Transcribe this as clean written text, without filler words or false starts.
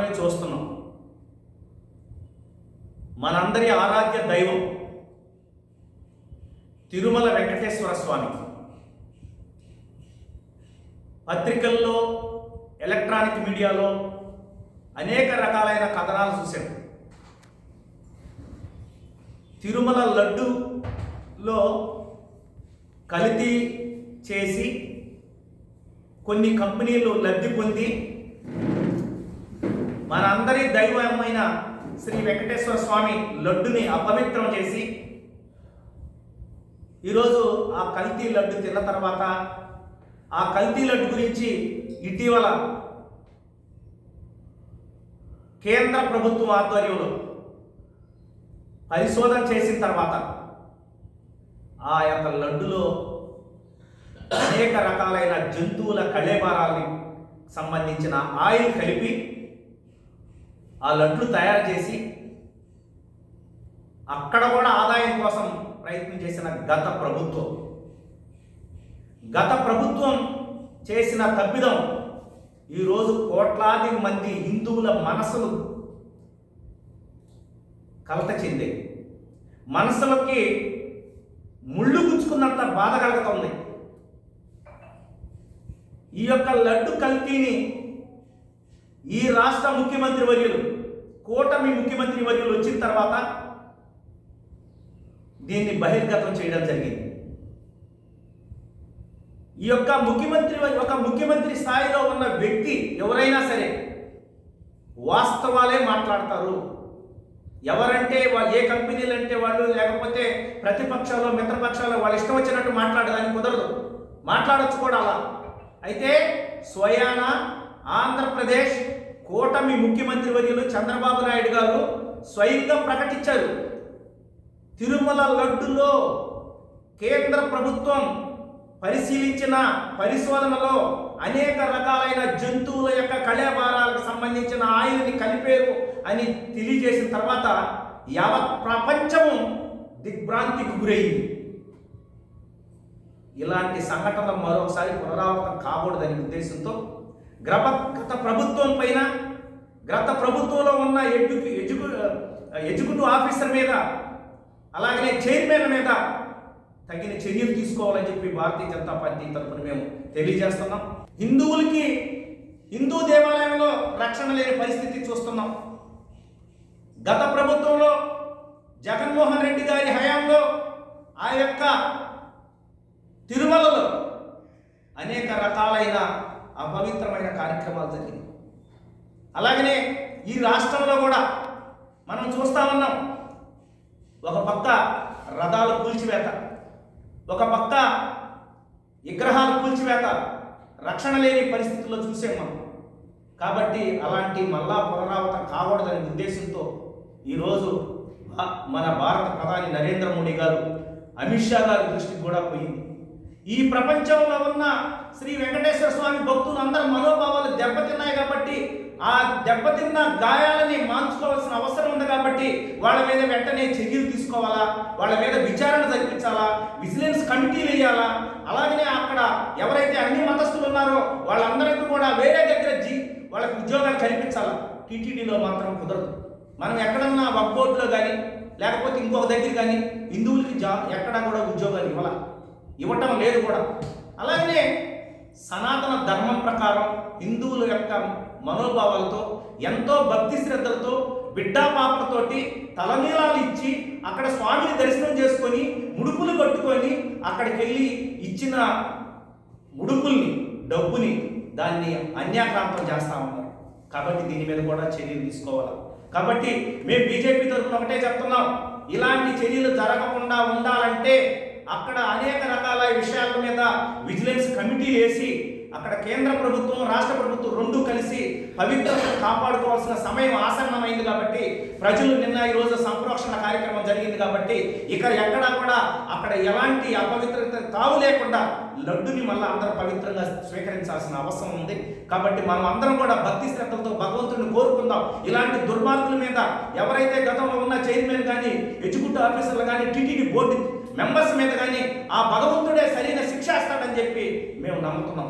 మనందరమే చూస్తున్నాం. మనందరి ఆరాధ్య దైవం తిరుమల వెంకటేశ్వర స్వామి పత్రికల్లో, ఎలక్ట్రానిక్ మీడియాలో అనేక రకాలైన కథనాలు చూశాం. తిరుమల లడ్డులో కల్తీ చేసి కొన్ని కంపెనీలు లబ్ధి పొంది మనందరి దైవమైన శ్రీ వెంకటేశ్వర స్వామి లడ్డుని అపవిత్రం చేసి ఈరోజు ఆ కల్తీ లడ్డు తిన్న తర్వాత ఆ కల్తీ లడ్డు గురించి ఇటీవల కేంద్ర ప్రభుత్వం ఆధ్వర్యంలో పరిశోధన చేసిన తర్వాత ఆ యొక్క లడ్డులో అనేక రకాలైన జంతువుల కళేబరాలకు సంబంధించిన ఆయిల్ కలిపి ఆ లడ్లు తయారు చేసి అక్కడ కూడా ఆదాయం కోసం ప్రయత్నం చేసిన గత ప్రభుత్వం చేసిన తప్పిదం ఈరోజు కోట్లాది మంది హిందువుల మనసులు కలత చెందే, మనసులకి ముళ్ళు గుచ్చుకున్నంత బాధ కలుగుతుంది. ఈ యొక్క లడ్డు కల్తీని ఈ రాష్ట్ర ముఖ్యమంత్రి వర్యులు, కూటమి ముఖ్యమంత్రి వర్యులు వచ్చిన తర్వాత దీన్ని బహిర్గతం చేయడం జరిగింది. ఈ యొక్క ముఖ్యమంత్రి స్థాయిలో ఉన్న వ్యక్తి ఎవరైనా సరే వాస్తవాలే మాట్లాడతారు. ఎవరంటే ఏ కంపెనీలు అంటే వాళ్ళు, లేకపోతే ప్రతిపక్షాలు మిత్రపక్షాలు వాళ్ళ ఇష్టం వచ్చినట్టు మాట్లాడడానికి కుదరదు. మాట్లాడచ్చు కూడా అలా. అయితే స్వయాన ఆంధ్రప్రదేశ్ కూటమి ముఖ్యమంత్రి వర్యులు చంద్రబాబు నాయుడు గారు స్వయంగా ప్రకటించారు, తిరుమల లడ్డులో కేంద్ర ప్రభుత్వం పరిశీలించిన పరిశోధనలో అనేక రకాలైన జంతువుల యొక్క కళేబరాలకు సంబంధించిన ఆయిల్ని కలిపారు అని తెలియజేసిన తర్వాత యావత్ ప్రపంచము దిగ్భ్రాంతికి గురైంది. ఇలాంటి సంఘటనలు మరొకసారి పునరావృతం కాకూడదనే ఉద్దేశంతో గత ప్రభుత్వం పైన, గత ప్రభుత్వంలో ఉన్న ఎగ్జిక్యూటివ్ ఆఫీసర్ మీద, అలాగనే చైర్మన్ మీద తగిన చర్యలు తీసుకోవాలని చెప్పి భారతీయ జనతా పార్టీ తరఫున మేము తెలియజేస్తున్నాం. హిందువులకి హిందూ దేవాలయంలో రక్షణ లేని పరిస్థితి చూస్తున్నాం. గత ప్రభుత్వంలో జగన్మోహన్ రెడ్డి గారి హయాంలో ఆ యొక్క తిరుమలలో అనేక రకాలైన అపవిత్రమైన కార్యక్రమాలు జరిగినాయి. అలాగనే ఈ రాష్ట్రంలో కూడా మనం చూస్తా ఉన్నాం. ఒక పక్క రథాలు కూల్చివేత, ఒక పక్క విగ్రహాలు కూల్చివేత, రక్షణ లేని పరిస్థితుల్లో చూసాం మనం. కాబట్టి అలాంటి మళ్ళా పునరావృతం కాకూడదనే ఉద్దేశంతో ఈరోజు మన భారత ప్రధాని నరేంద్ర మోడీ గారు, అమిత్ షా గారి దృష్టికి కూడా పోయింది. ఈ ప్రపంచంలో ఉన్న శ్రీ వెంకటేశ్వర స్వామి భక్తులు అందరి మనోభావాలు దెబ్బతిన్నాయి కాబట్టి ఆ దెబ్బతిన్న గాయాలని మాన్చుకోవాల్సిన అవసరం ఉంది. కాబట్టి వాళ్ళ మీద వెంటనే చర్యలు తీసుకోవాలా, వాళ్ళ మీద విచారణ జరిపించాలా, విజిలెన్స్ కమిటీలు వేయాలా. అలాగనే అక్కడ ఎవరైతే అన్ని మతస్థులు ఉన్నారో వాళ్ళందరికీ కూడా వేరే దగ్గర వాళ్ళకి ఉద్యోగాలు కల్పించాలా. టీటీడీలో మాత్రం కుదరదు. మనం ఎక్కడన్నా వక్ బోర్డులో కానీ లేకపోతే ఇంకొక దగ్గర కానీ హిందువులకి ఎక్కడా కూడా ఉద్యోగాలు ఇవ్వటం లేదు కూడా. అలాగనే సనాతన ధర్మం ప్రకారం హిందువుల యొక్క మనోభావాలతో ఎంతో భక్తి శ్రద్ధలతో బిడ్డా పాపలతోటి తలనీలాలు ఇచ్చి అక్కడ స్వామిని దర్శనం చేసుకొని ముడుపులు కట్టుకొని అక్కడికి వెళ్ళి ఇచ్చిన ముడుపుల్ని, డబ్బుని దాన్ని అన్యాక్రాంతం చేస్తా ఉన్నారు. కాబట్టి దీని మీద కూడా చర్యలు తీసుకోవాలి. కాబట్టి మేము బీజేపీ తరఫున ఒకటే చెప్తున్నాం, ఇలాంటి చర్యలు జరగకుండా ఉండాలంటే అక్కడ అనేక రకాల విషయాల మీద విజిలెన్స్ కమిటీలు వేసి అక్కడ కేంద్ర ప్రభుత్వం, రాష్ట్ర ప్రభుత్వం రెండు కలిసి పవిత్రతను కాపాడుకోవాల్సిన సమయం ఆసన్నమైంది. కాబట్టి ప్రజలు నిన్న ఈరోజు సంప్రోక్షణ కార్యక్రమం జరిగింది. కాబట్టి ఇక ఎక్కడా కూడా అక్కడ ఎలాంటి అపవిత్రత తావు లేకుండా లడ్డుని మళ్ళీ అందరూ పవిత్రంగా స్వీకరించాల్సిన అవసరం ఉంది. కాబట్టి మనం అందరం కూడా భక్తి శ్రద్ధలతో భగవంతుడిని కోరుకుందాం. ఇలాంటి దుర్మార్గుల మీద ఎవరైతే గతంలో ఉన్న చైర్మన్ కానీ, ఎగ్జిక్యూటివ్ ఆఫీసర్లు కానీ, టీటీడీ బోర్డు మెంబర్స్ మీద కానీ ఆ భగవంతుడే సరైన శిక్ష ఇస్తాడని చెప్పి మేము నమ్ముతున్నాం.